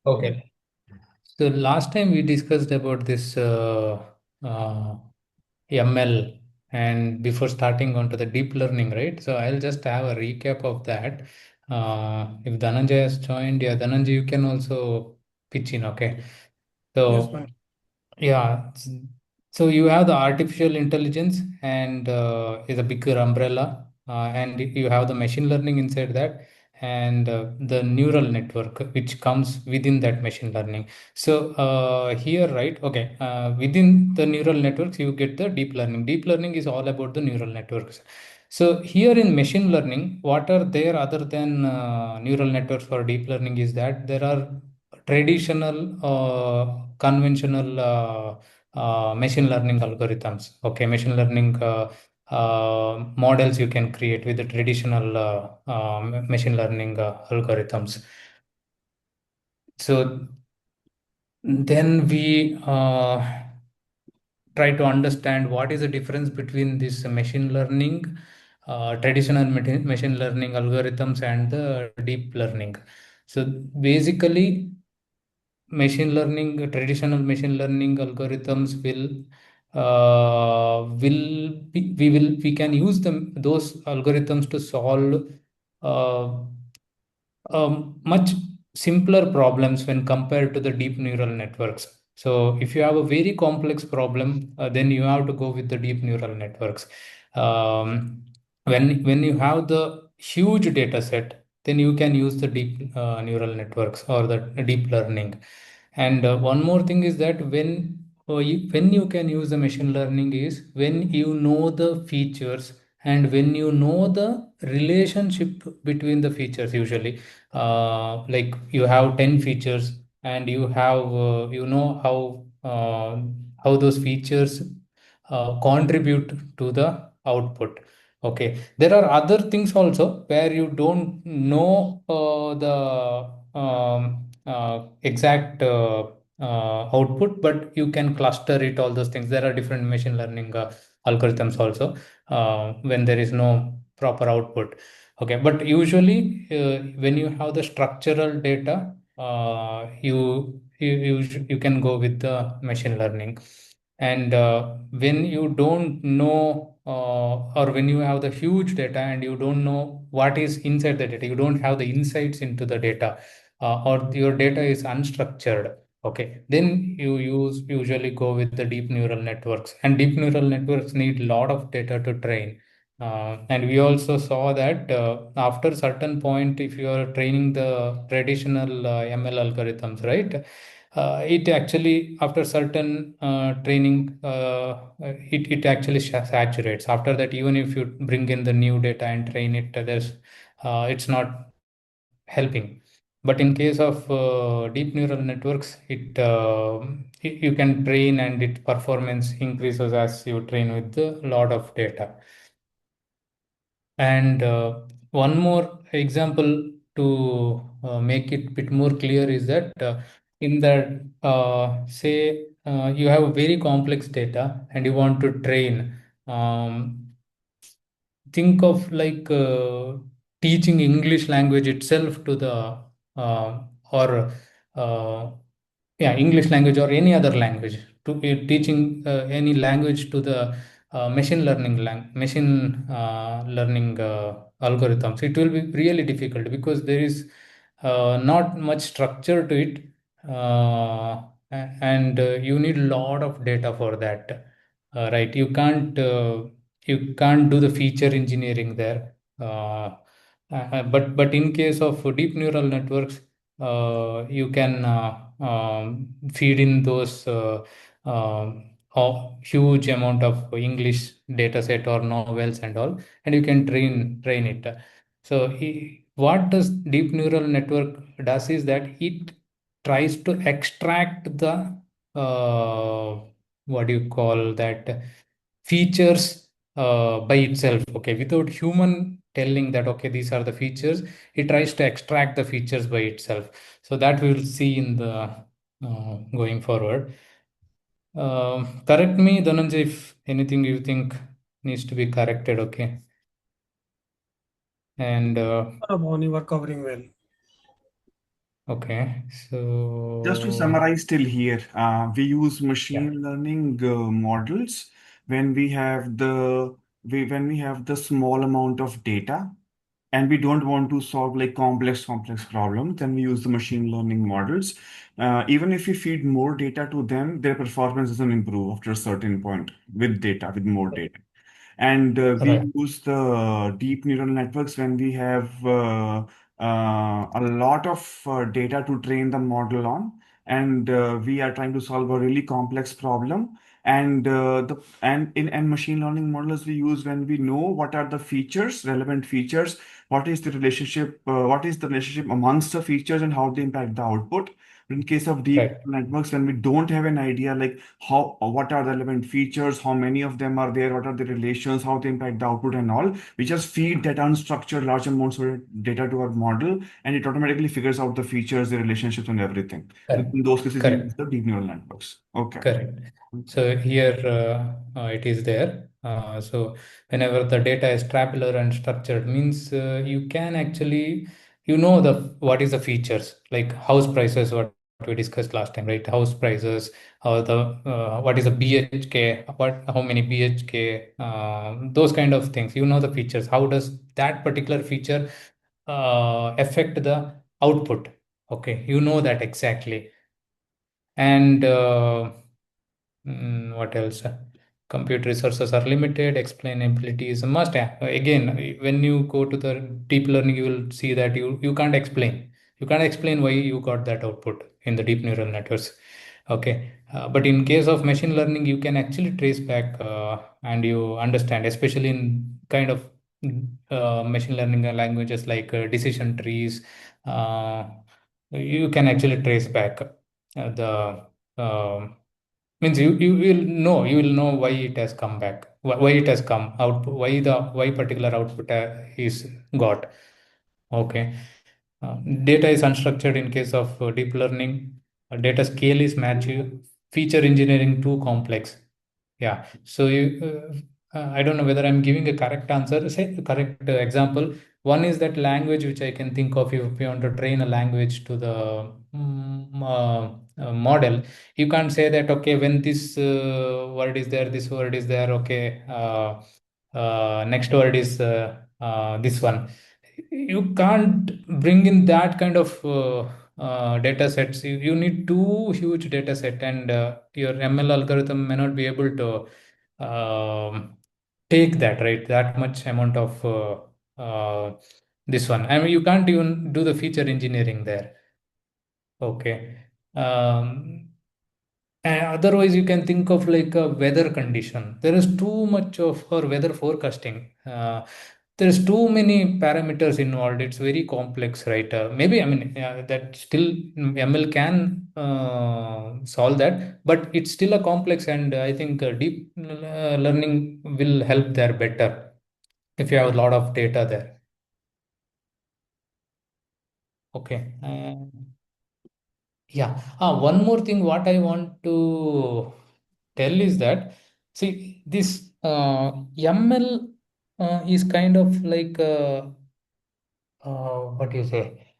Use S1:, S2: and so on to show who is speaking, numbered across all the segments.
S1: Okay. So last time we discussed about this uh, ML and before starting onto the deep learning, right? So I'll just have a recap of that. If Dhananjay has joined, yeah, Dhananjay, you can also pitch in, okay?
S2: Yes,
S1: So
S2: fine.
S1: yeah. So you have the artificial intelligence and is a bigger umbrella, and you have the machine learning inside that, and the neural network which comes within that machine learning. So here, right? Okay, within the neural networks, you get the deep learning. Deep learning is all about the neural networks. So here in machine learning, what are there other than neural networks for deep learning is that there are traditional conventional machine learning algorithms. Okay, machine learning models you can create with the traditional machine learning algorithms. So then we try to understand what is the difference between this machine learning, traditional machine learning algorithms, and the deep learning. So basically, traditional machine learning algorithms we can use those algorithms to solve uh, much simpler problems when compared to the deep neural networks. So if you have a very complex problem, then you have to go with the deep neural networks. When you have the huge data set, then you can use the deep neural networks or the deep learning. And one more thing is that when you can use the machine learning is when you know the features and when you know the relationship between the features. Usually like you have 10 features and you know how those features contribute to the output. Okay, there are other things also where you don't know the exact output, but you can cluster it, all those things. There are different machine learning algorithms also when there is no proper output. Okay, but usually when you have the structural data, you can go with the machine learning. And when you don't know, or when you have the huge data and you don't know what is inside the data, you don't have the insights into the data, or your data is unstructured. Okay, then you usually go with the deep neural networks, and deep neural networks need a lot of data to train. And we also saw that after certain point, if you are training the traditional ML algorithms, right? It actually, after certain training, it actually saturates. After that, even if you bring in the new data and train it, it's not helping. But in case of deep neural networks, you can train and its performance increases as you train with a lot of data. And one more example to make it bit more clear is that in that say you have a very complex data and you want to train. Think of like teaching English language itself to the or uh, yeah, English language or any other language, to teaching any language to the machine learning algorithms. It will be really difficult because there is not much structure to it, and you need a lot of data for that. Right, you can't do the feature engineering there. But in case of deep neural networks, you can feed in those huge amount of English data set or novels and all, and you can train it. So what does deep neural network does is that it tries to extract the what do you call that, features by itself. Okay, without human telling that okay, these are the features, it tries to extract the features by itself. So that we will see in the going forward. Correct me, Dhananjay, if anything you think needs to be corrected. Okay. And
S2: Bhavani, you are covering well.
S1: Okay.
S2: Just to
S1: So
S2: summarize till here, we use
S1: yeah,
S2: machine learning models when we have when we have the small amount of data and we don't want to solve like complex problems, then we use the machine learning models. Even if we feed more data to them, their performance doesn't improve after a certain point with data, with more data. And
S1: right,
S2: we use the deep neural networks when we have a lot of data to train the model on, and we are trying to solve a really complex problem. And in machine learning models we use when we know what are the features, relevant features, what is the relationship amongst the features and how they impact the output. In case of deep
S1: right,
S2: networks, when we don't have an idea like how what are the relevant features, how many of them are there, what are the relations, how they impact the output and all, we just feed that unstructured large amounts of data to our model, and it automatically figures out the features, the relationships, and everything.
S1: correct,
S2: In those cases, we use
S1: correct.
S2: the deep neural networks. Okay.
S1: Correct.
S2: Okay.
S1: So here it is there. So whenever the data is tabular and structured, means you can actually, you know, the what is the features like house prices, what we discussed last time, right? House prices, or the what is a BHK, what how many BHK, those kind of things. You know the features. How does that particular feature affect the output? Okay, you know that exactly. And what else? Compute resources are limited. Explainability is a must. Again, when you go to the deep learning, you will see that you can't explain. You can't explain why you got that output in the deep neural networks. Okay, but in case of machine learning, you can actually trace back and you understand, especially in kind of machine learning languages like decision trees. Uh, you can actually trace back the um means you will know why it has come back, why it has come out, why particular output is got. Okay. Data is unstructured in case of deep learning. Data scale is massive. Feature engineering too complex. Yeah. So I don't know whether I'm giving a correct answer. Say the correct example. One is that language which I can think of. If you want to train a language to the model, you can't say that okay when this word is there, this word is there. Okay. Next word is this one. You can't bring in that kind of data sets. You need too huge data set, and your ML algorithm may not be able to take that, right, that much amount of this one. I mean, you can't even do the feature engineering there. Okay. And otherwise, you can think of like a weather condition. There is too much of or weather forecasting. There's too many parameters involved. It's very complex, right? Maybe I mean that still ML can solve that, but it's still a complex, and I think deep learning will help there better if you have a lot of data there. Okay. Yeah. One more thing, what I want to tell is that, see, this ML is kind of like, what do you say,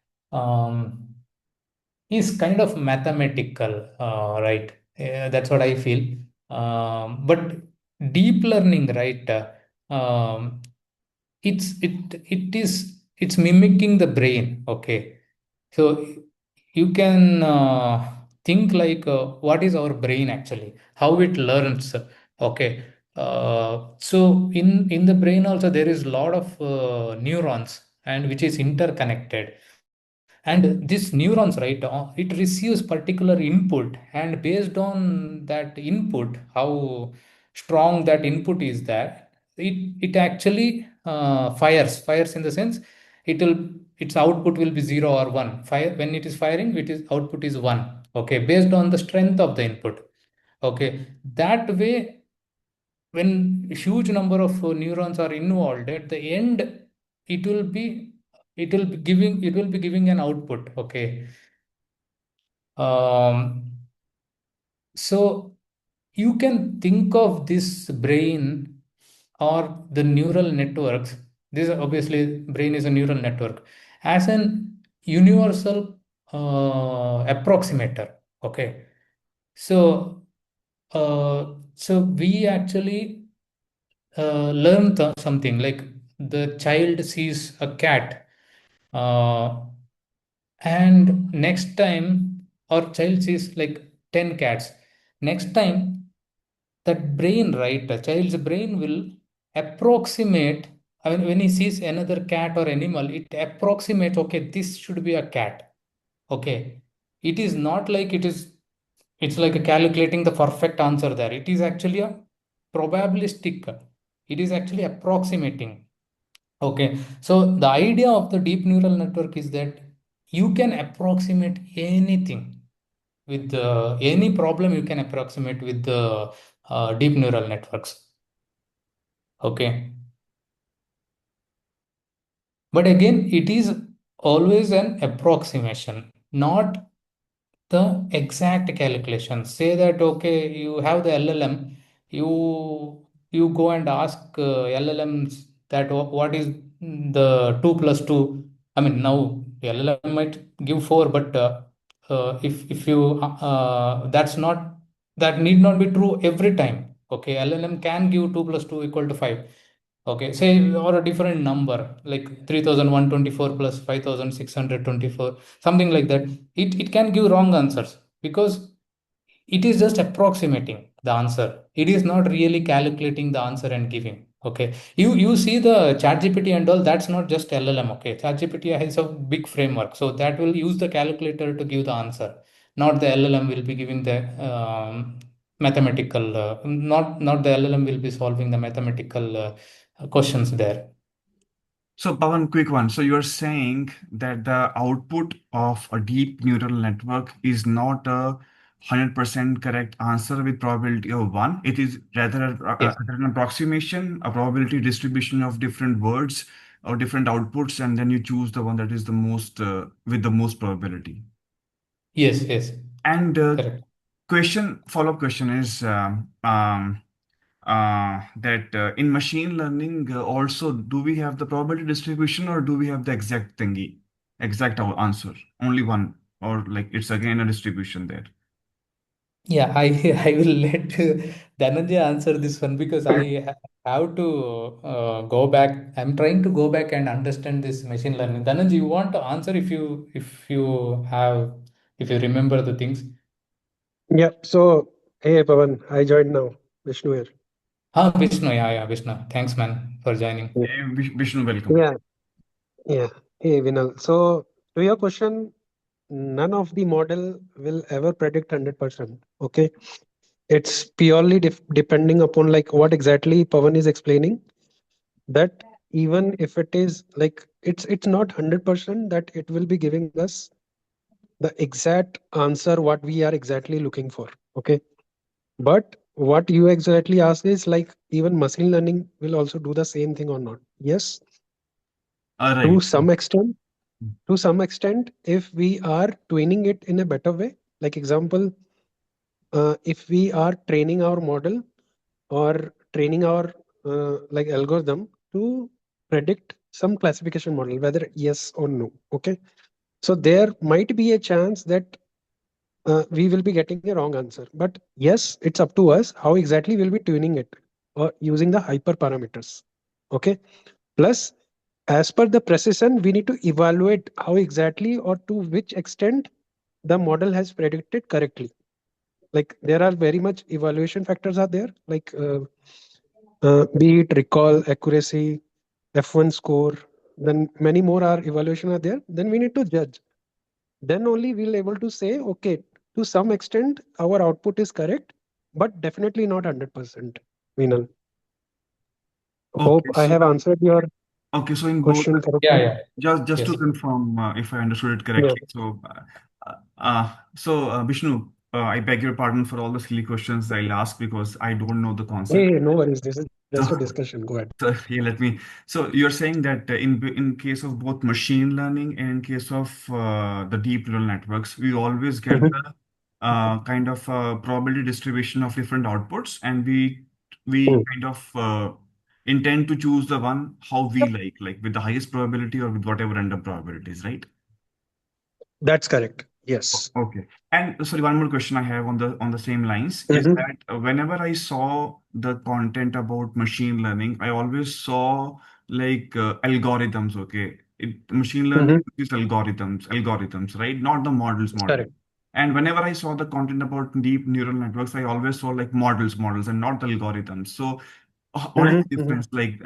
S1: is kind of mathematical, right? That's what I feel. But deep learning, right? It's mimicking the brain. Okay, so you can think like what is our brain actually, how it learns. Okay, so in the brain also there is a lot of neurons and which is interconnected, and this neurons, right, it receives particular input, and based on that input, how strong that input is, that it actually fires in the sense it will, its output will be 0 or 1. Fire when it is firing, it is output is 1. Okay, based on the strength of the input. Okay, that way, when huge number of neurons are involved, at the end it will be it will be giving an output. Okay. So you can think of this brain or the neural networks, this obviously brain is a neural network, as an universal approximator. Okay. So, we actually learn something like the child sees a cat, uh, and next time our child sees like 10 cats. Next time, that brain, right, the child's brain will approximate. I mean, when he sees another cat or animal, it approximates, okay, this should be a cat. Okay. It is not like it's like a calculating the perfect answer there. It is actually a probabilistic. It is actually approximating. Okay. So the idea of the deep neural network is that you can approximate anything with any problem you can approximate with the deep neural networks. Okay. But again, it is always an approximation, not the exact calculation. Say that okay, you have the LLM, you go and ask LLMs that what is the 2 plus 2. I mean, now the LLM might give 4, but if you that's not, that need not be true every time. Okay, LLM can give 2 plus 2 = 5. Okay, say, or a different number like 3124 plus 5624, something like that. It can give wrong answers because it is just approximating the answer. It is not really calculating the answer and giving. Okay, you see the ChatGPT and all. That's not just LLM. Okay, ChatGPT has a big framework, so that will use the calculator to give the answer. Not the LLM will be giving the mathematical. Not the LLM will be solving the mathematical questions there.
S2: So, Pawan, quick one. So, you're saying that the output of a deep neural network is not a 100% correct answer with probability of one. It is rather
S1: Yes.
S2: an approximation, a probability distribution of different words or different outputs, and then you choose the one that is the most with the most probability.
S1: Yes. Yes.
S2: And
S1: Correct.
S2: follow-up question is that in machine learning also, do we have the probability distribution or do we have the exact thingy, exact answer, only one, or like it's again a distribution there?
S1: Yeah, I I will let Dhananjay answer this one because have to go back. I'm trying to go back and understand this machine learning. Dhananjay, you want to answer if you remember the things?
S3: Yeah. So, hey, Pavan, I joined now. Vishnu here.
S1: Vishnu, yeah, Vishnu. Thanks, man, for joining.
S3: Yeah.
S2: Vishnu, welcome.
S3: Yeah. Yeah. Hey, Vinal. So, to your question, none of the model will ever predict 100%. Okay. It's purely depending upon like what exactly Pavan is explaining. That even if it is like it's not 100% that it will be giving us the exact answer what we are exactly looking for. Okay. But what you exactly ask is like even machine learning will also do the same thing or not? Yes,
S2: All
S3: to
S2: right.
S3: some extent. To some extent, if we are training it in a better way, like example, if we are training our model or training our like algorithm to predict some classification model, whether yes or no. Okay, so there might be a chance that we will be getting a wrong answer. But yes, it's up to us how exactly we'll be tuning it or using the hyperparameters. Okay. Plus, as per the precision, we need to evaluate how exactly or to which extent the model has predicted correctly. Like there are very much evaluation factors are there, like be it recall, accuracy, F1 score, then many more are evaluation are there. Then we need to judge, then only we'll able to say okay, to some extent our output is correct, but definitely not 100%. Vinal, hope
S2: Okay,
S3: I
S2: so
S3: have answered your
S2: in both,
S3: question
S1: Yeah,
S3: correctly.
S1: yeah.
S2: just to
S1: Yes.
S2: confirm if I understood it
S3: Yeah.
S2: correctly. Vishnu, I beg your pardon for all the silly questions I'll ask because I don't know the
S3: Hey,
S2: concept.
S3: no worries, this is
S2: So,
S3: just a discussion, go ahead.
S2: so yeah, let me. So you're saying that in case of both machine learning and in case of the deep neural networks, we always get
S3: Mhm.
S2: the kind of probability distribution of different outputs, and we
S3: Mm.
S2: kind of intend to choose the one how we like with the highest probability or with whatever random probabilities, right?
S3: That's correct. Yes.
S2: Okay. And sorry, one more question I have on the same lines is
S3: Hmm.
S2: that whenever I saw the content about machine learning, I always saw like algorithms. Okay, machine learning
S3: Hmm.
S2: is algorithms, right? Not the model.
S3: Correct.
S2: And whenever I saw the content about deep neural networks, I always saw like models, and not the algorithms. So what is
S3: Hmm.
S2: the
S3: Hmm.
S2: difference? Like,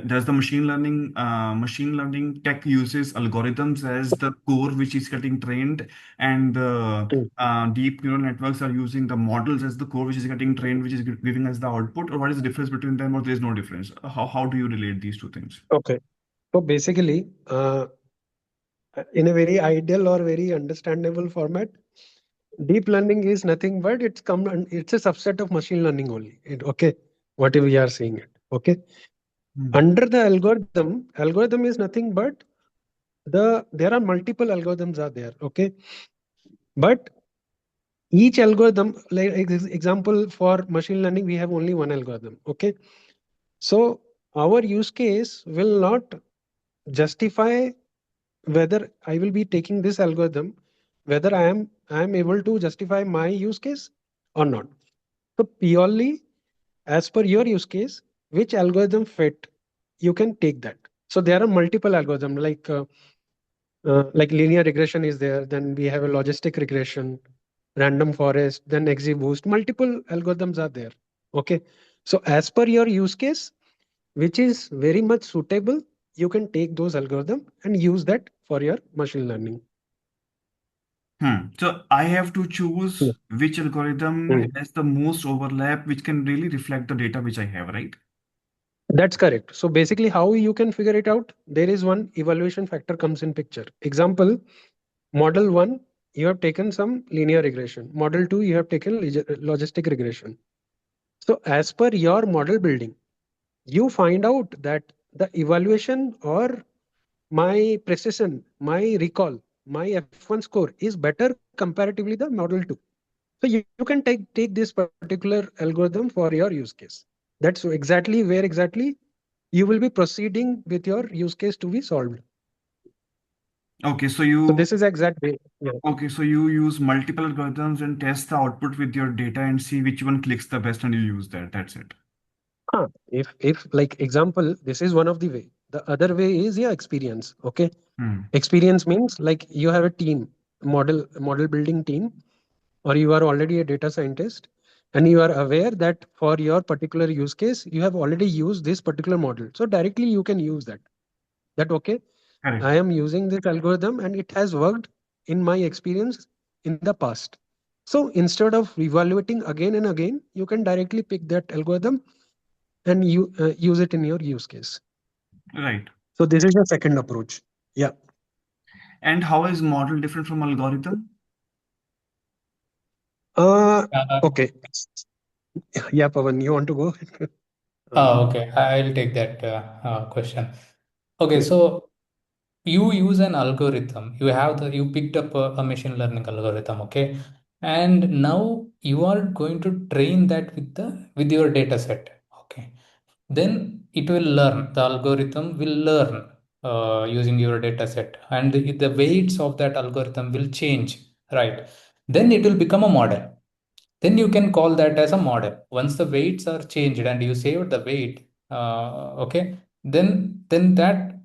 S2: does the machine learning tech uses algorithms as the core which is getting trained, and the deep neural networks are using the models as the core which is getting trained, which is giving us the output? Or what is the difference between them, or there is no difference? How do you relate these two things?
S3: Okay. So basically, in a very ideal or very understandable format, deep learning is nothing but it's a subset of machine learning only. Okay, what we are seeing it. Okay,
S2: Hmm.
S3: under the algorithm is nothing but there are multiple algorithms are there. Okay, but each algorithm, like example for machine learning, we have only one algorithm. Okay, so our use case will not justify whether I will be taking this algorithm, whether I am able to justify my use case or not. So purely as per your use case, which algorithm fit, you can take that. So there are multiple algorithms like linear regression is there. Then we have a logistic regression, random forest, then XGBoost. Multiple algorithms are there. Okay. So as per your use case, which is very much suitable, you can take those algorithms and use that for your machine learning.
S2: So I have to
S3: Yeah.
S2: choose which algorithm
S3: Mm.
S2: has the most overlap, which can really reflect the data which I have, right?
S3: That's correct. So basically, how you can figure it out? There is one evaluation factor comes in picture. Example, model one, you have taken some linear regression. Model two, you have taken logistic regression. So as per your model building, you find out that the evaluation or my precision, my recall, my F1 score is better comparatively the model two. So you can take this particular algorithm for your use case. That's where exactly you will be proceeding with your use case to be solved.
S2: Okay, so
S3: So
S2: you
S3: this is exact way. Yeah.
S2: okay, so you use multiple algorithms and test the output with your data and see which one clicks the best, and you use that. That's it.
S3: If like example, this is one of the way. The other way is yeah, experience. Okay.
S2: Hmm.
S3: Experience means like you have a team, model building team, or you are already a data scientist, and you are aware that for your particular use case, you have already used this particular model. So directly you can use that. That okay, I
S2: Correct.
S3: am using this algorithm and it has worked in my experience in the past. So instead of evaluating again and again, you can directly pick that algorithm and you use it in your use case.
S2: Right.
S3: So this is the second approach. Yeah.
S2: And how is model different from algorithm?
S3: Uh,
S1: Uh,
S3: okay. Yeah, Pavan, you want to go? Uh,
S1: okay, I'll take that question. Okay, so you use an algorithm. You picked up a machine learning algorithm, okay? And now you are going to train that with your data set. Okay. Then it will learn. The algorithm will learn using your data set, and the weights of that algorithm will change, right? Then it will become a model. Then you can call that as a model. Once the weights are changed and you saved the weight, okay, then that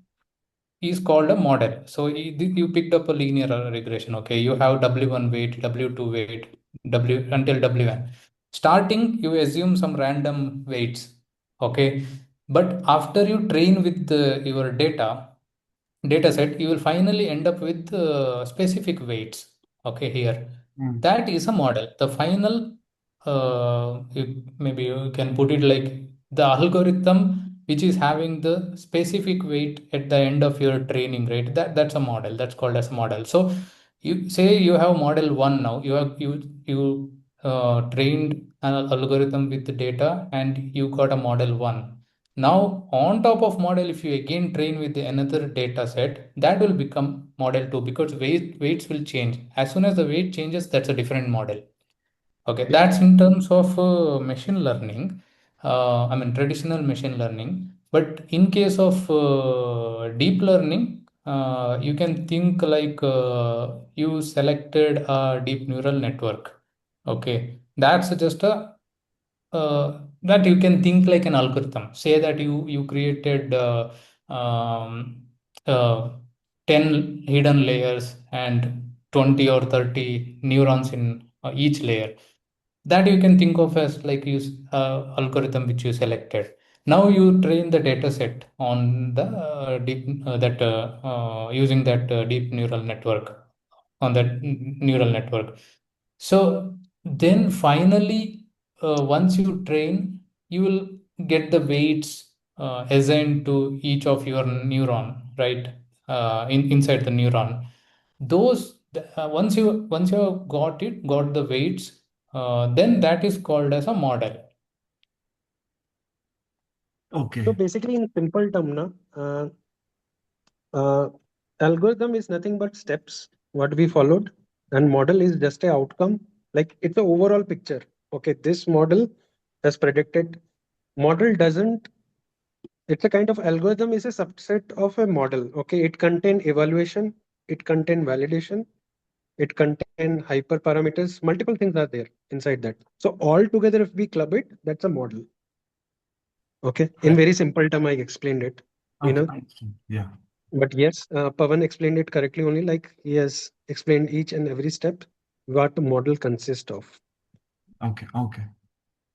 S1: is called a model. So you picked up a linear regression. Okay, you have W1 weight, W2 weight, W until WN. Starting, you assume some random weights. Okay, but after you train with your data set, you will finally end up with specific weights. Okay, here
S2: Hmm.
S1: that is a model. The final, maybe you can put it like the algorithm which is having the specific weight at the end of your training, right? That's a model. That's called as a model. So you say you have model one. Now you trained an algorithm with the data and you got a model one. Now, on top of model, if you again train with another data set, that will become model 2 because weights will change. As soon as the weight changes, that's a different model. Okay, that's in terms of machine learning. I mean, traditional machine learning. But in case of deep learning, you can think like you selected a deep neural network. Okay, that's just a that you can think like an algorithm. Say that you created um, uh, 10 hidden layers and 20 or 30 neurons in each layer. That you can think of as like use algorithm which you selected. Now you train the data set on the deep that using that deep neural network on that neural network. So then finally, once you train, you will get the weights assigned to each of your neuron, right? Inside the neuron. Those once you have got the weights, then that is called as a model.
S3: So
S2: Okay.
S3: basically, in simple term, na, uh, algorithm is nothing but steps what we followed, and model is just a outcome. Like it's the overall picture. Okay, this model has predicted. Model doesn't. It's a kind of algorithm is a subset of a model. Okay, it contain evaluation, it contain validation, it contain hyperparameters. Multiple things are there inside that. So all together, if we club it, that's a model. Okay, in
S2: Right.
S3: very simple term, I explained it. You
S2: Okay.
S3: know,
S2: Understood. Yeah.
S3: but yes, Pavan explained it correctly. Only like he has explained each and every step what the model consists of.
S2: Okay. Okay.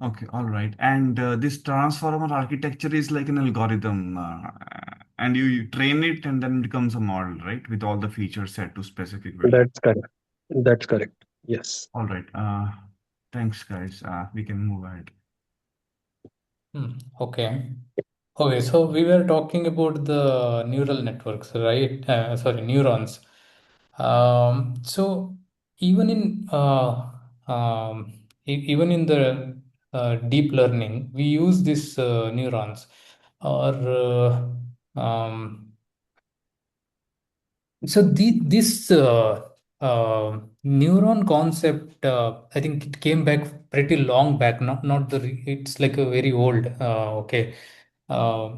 S2: Okay. All right. And this transformer architecture is like an algorithm, and you train it, and then it becomes a model, right? With all the features set to specific value.
S3: That's correct. That's correct. Yes.
S2: All right. Thanks, guys. We can move ahead.
S1: Okay. Okay, so we were talking about the neural networks, right? Sorry, neurons. So even in even in the deep learning, we use these neurons, or so this neuron concept, I think it came back pretty long back. Not the it's like a very old. Okay. Uh,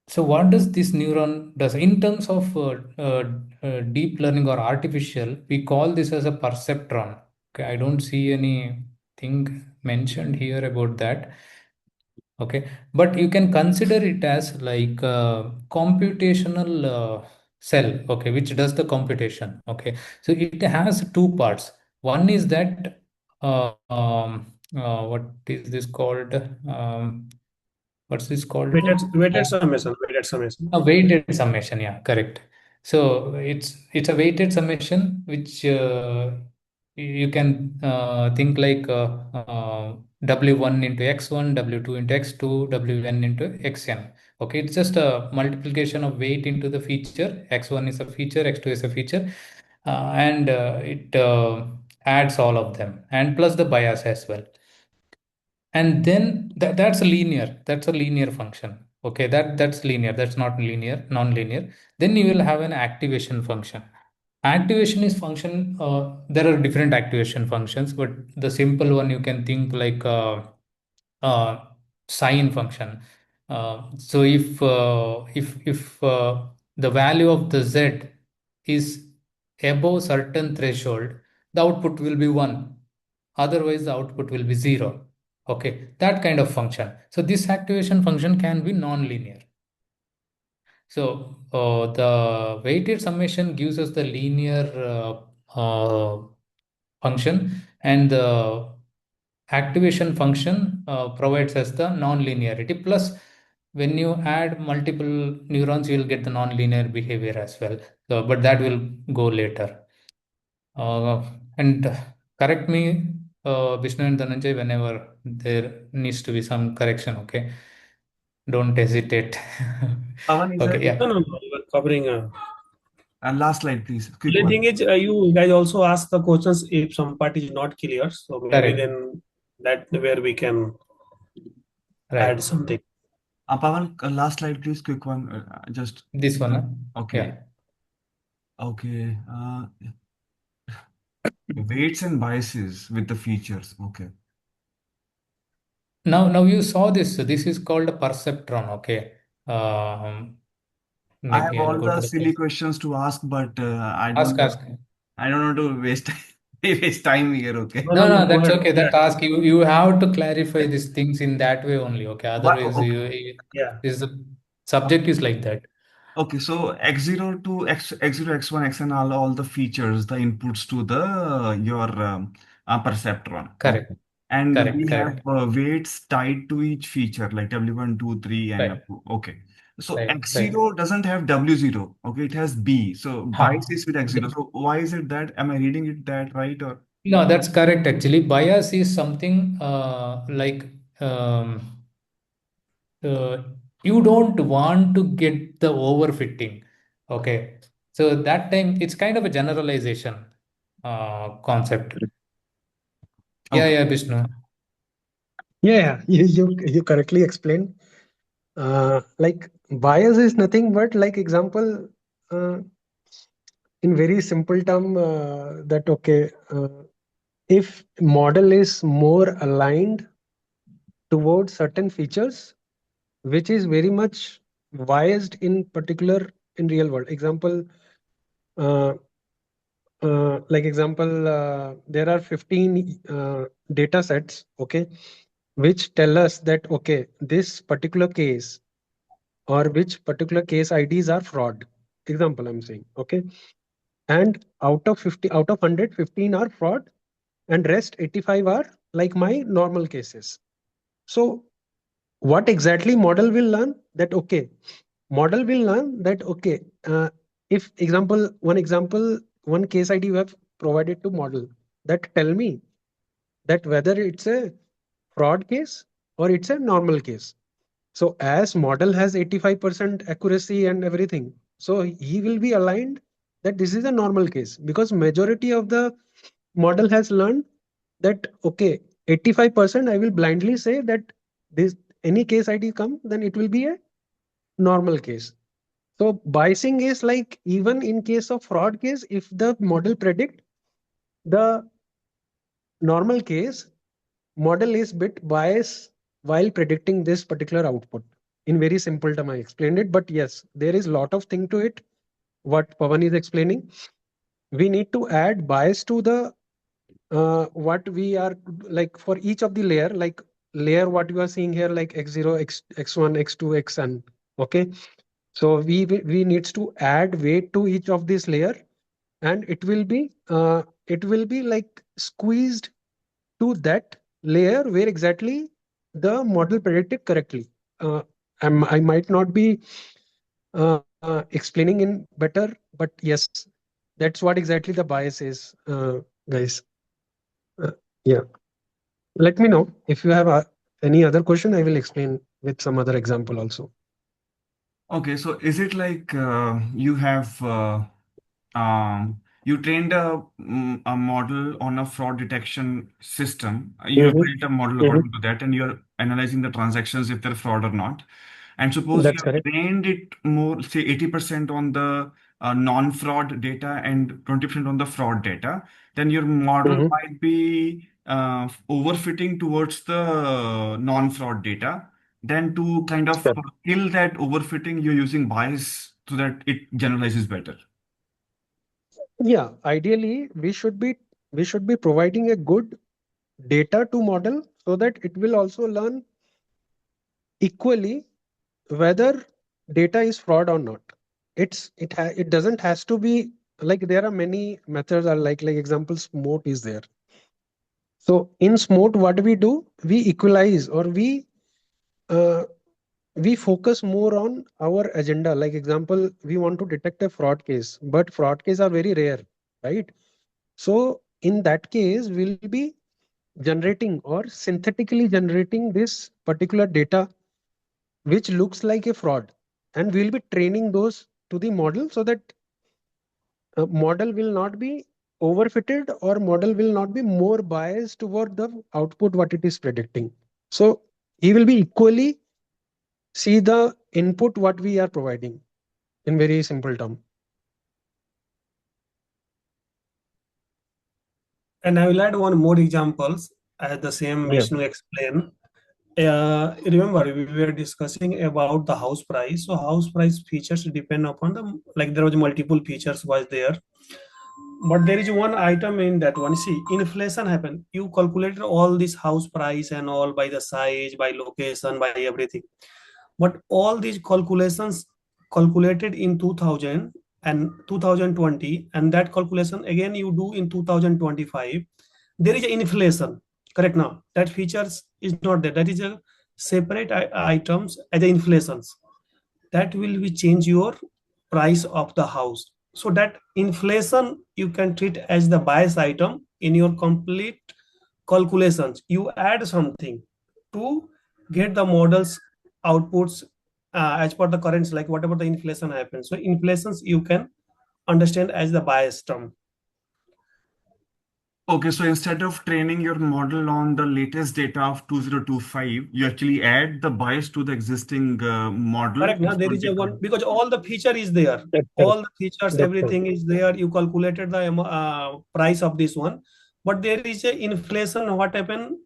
S1: so what does this neuron does in terms of deep learning or artificial? We call this as a perceptron. Okay, I don't see anything mentioned here about that. Okay, but you can consider it as like a computational cell. Okay, which does the computation. Okay, so it has two parts. One is that what is this called? What's this called?
S4: Weighted summation. Weighted summation.
S1: A weighted summation, yeah, correct. So it's a weighted summation which you can think like W1 into X1, W2 into X2, Wn into Xn. Okay, it's just a multiplication of weight into the feature. X1 is a feature, X2 is a feature, and it adds all of them, and plus the bias as well. And then that's a linear function. Okay, that's linear, that's not linear, non-linear. Then you will have an activation function. Activation is function, there are different activation functions, but the simple one you can think like uh, sine function. So if the value of the z is above certain threshold, the output will be 1, otherwise the output will be 0. Okay, that kind of function. So this activation function can be non-linear. So the weighted summation gives us the linear function, and the activation function provides us the non-linearity. Plus, when you add multiple neurons, you will get the non-linear behavior as well. So, but that will go later. And correct me, Vishnu and Dhananjay, whenever there needs to be some correction. Okay, don't hesitate.
S2: Pawan, is there?
S1: Okay, yeah,
S4: No, no, no. You are covering.
S2: Last slide, please. Quick
S4: The thing
S2: one.
S4: is, you guys also ask the questions if some part is not clear. So maybe
S1: correct,
S4: then that where we can add
S1: right.
S4: something.
S2: Pawan, last slide, please. Quick one. Just.
S1: This one, huh?
S2: Okay.
S1: Yeah.
S2: Okay. Weights and biases with the features. Okay.
S1: Now you saw this. This is called a perceptron. Okay. Um,
S2: I
S1: maybe
S2: have
S1: I'll
S2: all
S1: go to
S2: the
S1: the
S2: silly
S1: case.
S2: questions to ask, but
S1: Ask, ask.
S2: I don't want to waste waste time here. Okay.
S1: No, no,
S4: Go
S1: that's
S4: ahead.
S1: okay.
S4: Yeah.
S1: That task you have to clarify these things in that way only. Okay, otherwise
S2: Okay.
S4: Yeah.
S1: this subject is like that.
S2: Okay, so X0 to X0, X1, Xn are all the features, the inputs to the your perceptron.
S1: Correct,
S2: Okay. And
S1: correct,
S2: we have
S1: correct.
S2: weights tied to each feature, like W1, 2, 3, and
S1: Right,
S2: up to. Okay. So
S1: right, right.
S2: X0 doesn't have W0. Okay, it has B. So bias
S1: Huh.
S2: is with X0. So why is it that? Am I reading it that right? Or
S1: No, that's correct actually. Bias is something uh, you don't want to get the overfitting. Okay. So that time it's kind of a generalization concept. Yeah,
S2: okay.
S1: yeah, Vishnu.
S3: Yeah, you correctly explained. Like bias is nothing but like example in very simple term that okay, if model is more aligned towards certain features, which is very much biased in particular in real world. Example, uh, like example, there are 15 data sets, okay, which tell us that okay, this particular case or which particular case IDs are fraud. Example, I'm saying, okay, and out of 50, out of 100, 15 are fraud, and rest 85 are like my normal cases. So what exactly model will learn that okay, model will learn that okay, if example one example one case ID you have provided to model that tell me that whether it's a fraud case or it's a normal case. So as model has 85% accuracy and everything, so he will be aligned that this is a normal case because majority of the model has learned that okay, 85% I will blindly say that this any case ID come then it will be a normal case. So biasing is like even in case of fraud case, if the model predict the normal case, model is bit biased while predicting this particular output. In very simple term, I explained it, but yes, there is lot of thing to it. What Pavan is explaining, we need to add bias to the what we are like for each of the layer, like layer what you are seeing here, like x0, x1, x2, xn. Okay, so we needs to add weight to each of this layer, and it will be like squeezed to that layer where exactly the model predicted correctly. Uh, I might not be explaining in better, but yes, that's what exactly the bias is, guys. Uh, yeah, let me know if you have any other question. I will explain with some other example also.
S2: Okay, so is it like you have you trained a model on a fraud detection system. You have
S3: Hmm.
S2: built a model
S3: Hmm.
S2: according to that, and you're analyzing the transactions if they're fraud or not. And suppose you
S3: That's
S2: have
S3: correct.
S2: trained it more, say 80% on the non-fraud data and 20% on the fraud data, then your model
S3: Hmm.
S2: might be overfitting towards the non-fraud data. Then to kind of
S3: Correct.
S2: kill that overfitting, you're using bias so that it generalizes better.
S3: Yeah, ideally we should be providing a good data to model so that it will also learn equally whether data is fraud or not. It doesn't has to be like there are many methods are like example smote is there. So in smote what do we equalize or uh, we focus more on our agenda. Like example, we want to detect a fraud case, but fraud cases are very rare, right? So in that case we'll be generating or synthetically generating this particular data which looks like a fraud, and we'll be training those to the model so that model will not be overfitted or model will not be more biased toward the output what it is predicting. So he will be equally see the input what we are providing in very simple term.
S4: And I will add one more examples as the same
S3: Yeah.
S4: Vishnu explained. remember we were discussing about the house price. So house price features depend upon the, like there was multiple features was there, but there is one item in that one. See, inflation happened. You calculated all this house price and all by the size, by location, by everything. But all these calculations calculated in 2000 and 2020, and that calculation again you do in 2025. There is an inflation. Correct now. That features is not there. That is a separate items as the inflations. That will be change your price of the house. So that inflation you can treat as the bias item in your complete calculations. You add something to get the models outputs as per the currents, like whatever the inflation happens. So inflations you can understand as the bias term.
S2: Okay, so instead of training your model on the latest data of 2025, you actually add the bias to the existing model,
S4: Correct. Now
S2: which
S4: there
S2: would
S4: is
S2: be
S4: a one because all the feature is there.
S3: That's correct.
S4: All the features,
S3: That's correct.
S4: everything is there. You calculated the price of this one, but there is a inflation. What happened?